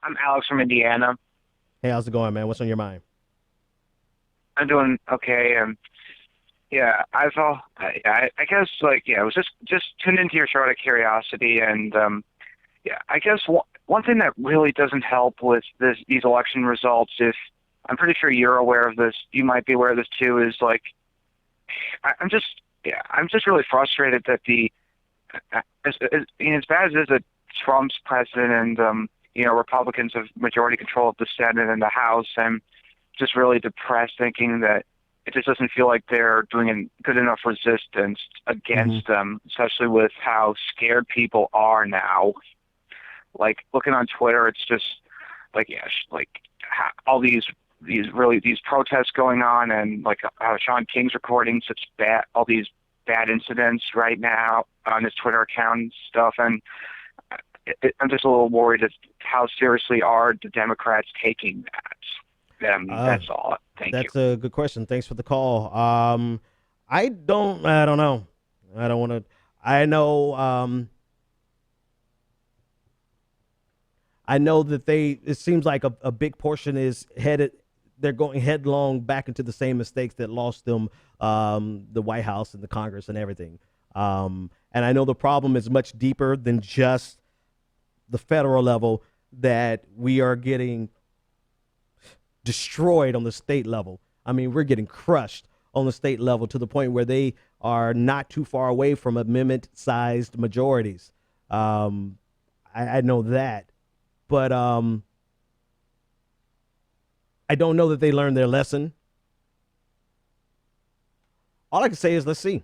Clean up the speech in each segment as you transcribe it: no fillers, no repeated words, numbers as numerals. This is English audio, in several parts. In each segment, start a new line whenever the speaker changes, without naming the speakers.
I'm Alex from Indiana.
Hey, how's it going, man? What's on your mind?
I'm doing okay. Yeah, I guess I was just tuned into your show out of curiosity, and yeah, I guess one thing that really doesn't help with these election results, if I'm pretty sure you're aware of this, you might be aware of this too, is like I'm just really frustrated that as bad as it is that Trump's president and Republicans have majority control of the Senate and the House. I'm just really depressed thinking that it just doesn't feel like they're doing a good enough resistance
Hmm.
against them, especially with how scared people are now. Like looking on Twitter, it's just like all these protests going on, and like how Sean King's recording such all these bad incidents right now on his Twitter account and stuff, and I'm just a little worried as how seriously are the Democrats taking that.
Uh,
That's all. Thank you.
that's a good question. Thanks for the call. I don't know. I don't want to. I know. I know that it seems like a big portion is headed, they're going headlong back into the same mistakes that lost them the White House and the Congress and everything. And I know the problem is much deeper than just the federal level, that we are getting destroyed on the state level. I mean, we're getting crushed on the state level to the point where they are not too far away from amendment-sized majorities. Um, I know that, but I don't know that they learned their lesson. All I can say is let's see.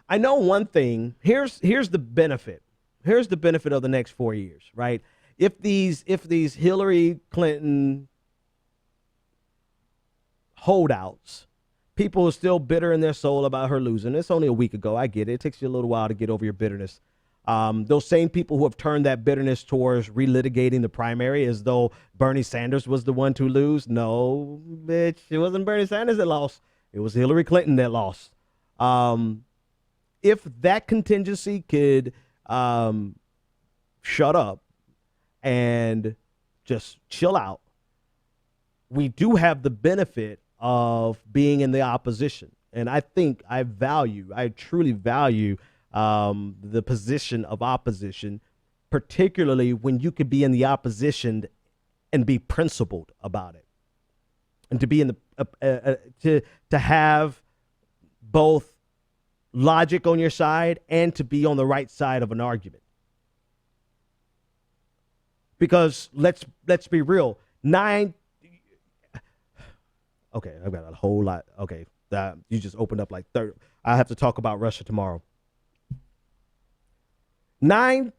I know one thing. Here's the benefit. Here's the benefit of the next 4 years, right? If these Hillary Clinton holdouts, people are still bitter in their soul about her losing. It's only a week ago. I get it. It takes you a little while to get over your bitterness. Those same people who have turned that bitterness towards relitigating the primary as though Bernie Sanders was the one to lose. No, bitch, it wasn't Bernie Sanders that lost. It was Hillary Clinton that lost. Um, if that contingency could shut up and just chill out, we do have the benefit of being in the opposition. And I think I truly value the position of opposition, particularly when you could be in the opposition and be principled about it, and to be in the to have both logic on your side and to be on the right side of an argument. Because let's be real, nine. Okay, I've got a whole lot. Okay, that you just opened up like 30. I have to talk about Russia tomorrow. 9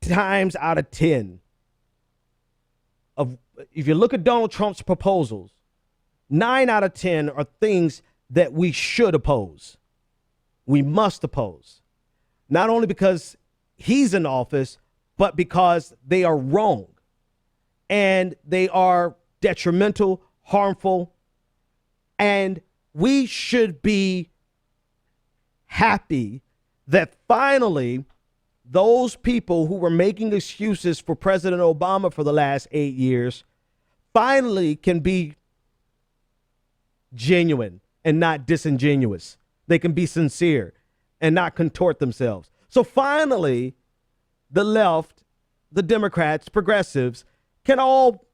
times out of 10 of if you look at Donald Trump's proposals, 9 out of 10 are things that we should oppose. We must oppose. Not only because he's in office, but because they are wrong and they are detrimental, harmful, and we should be happy that finally those people who were making excuses for President Obama for the last 8 years finally can be genuine and not disingenuous. They can be sincere and not contort themselves. So finally, the left, the Democrats, progressives can all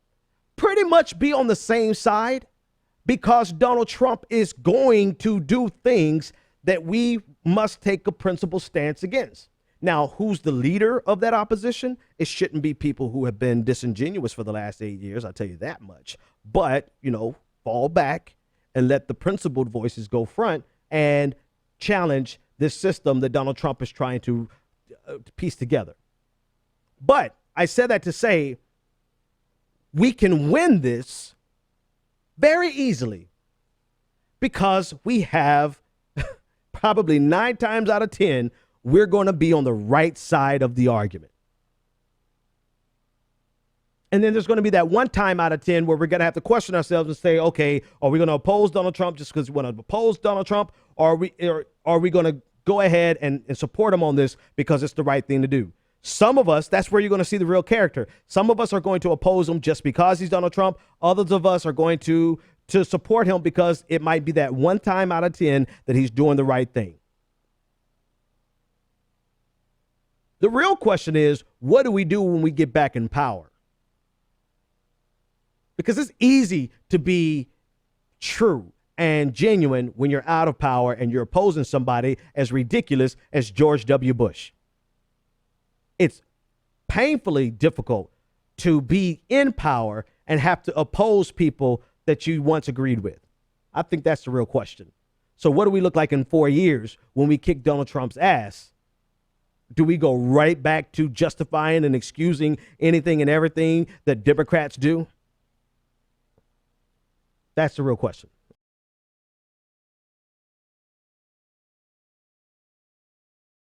pretty much be on the same side, because Donald Trump is going to do things that we must take a principled stance against. Now, who's the leader of that opposition? It shouldn't be people who have been disingenuous for the last 8 years, I'll tell you that much. But, fall back and let the principled voices go front and challenge this system that Donald Trump is trying to piece together. But I said that to say we can win this very easily because we have probably 9 times out of 10, we're going to be on the right side of the argument. And then there's going to be that 1 time out of 10 where we're going to have to question ourselves and say, okay, are we going to oppose Donald Trump just because we want to oppose Donald Trump? Or are we going to go ahead and support him on this because it's the right thing to do? Some of us, that's where you're going to see the real character. Some of us are going to oppose him just because he's Donald Trump. Others of us are going to support him because it might be that one time out of 10 that he's doing the right thing. The real question is, what do we do when we get back in power? Because it's easy to be true and genuine when you're out of power and you're opposing somebody as ridiculous as George W. Bush. It's painfully difficult to be in power and have to oppose people that you once agreed with. I think that's the real question. So what do we look like in 4 years when we kick Donald Trump's ass? Do we go right back to justifying and excusing anything and everything that Democrats do? That's the real question.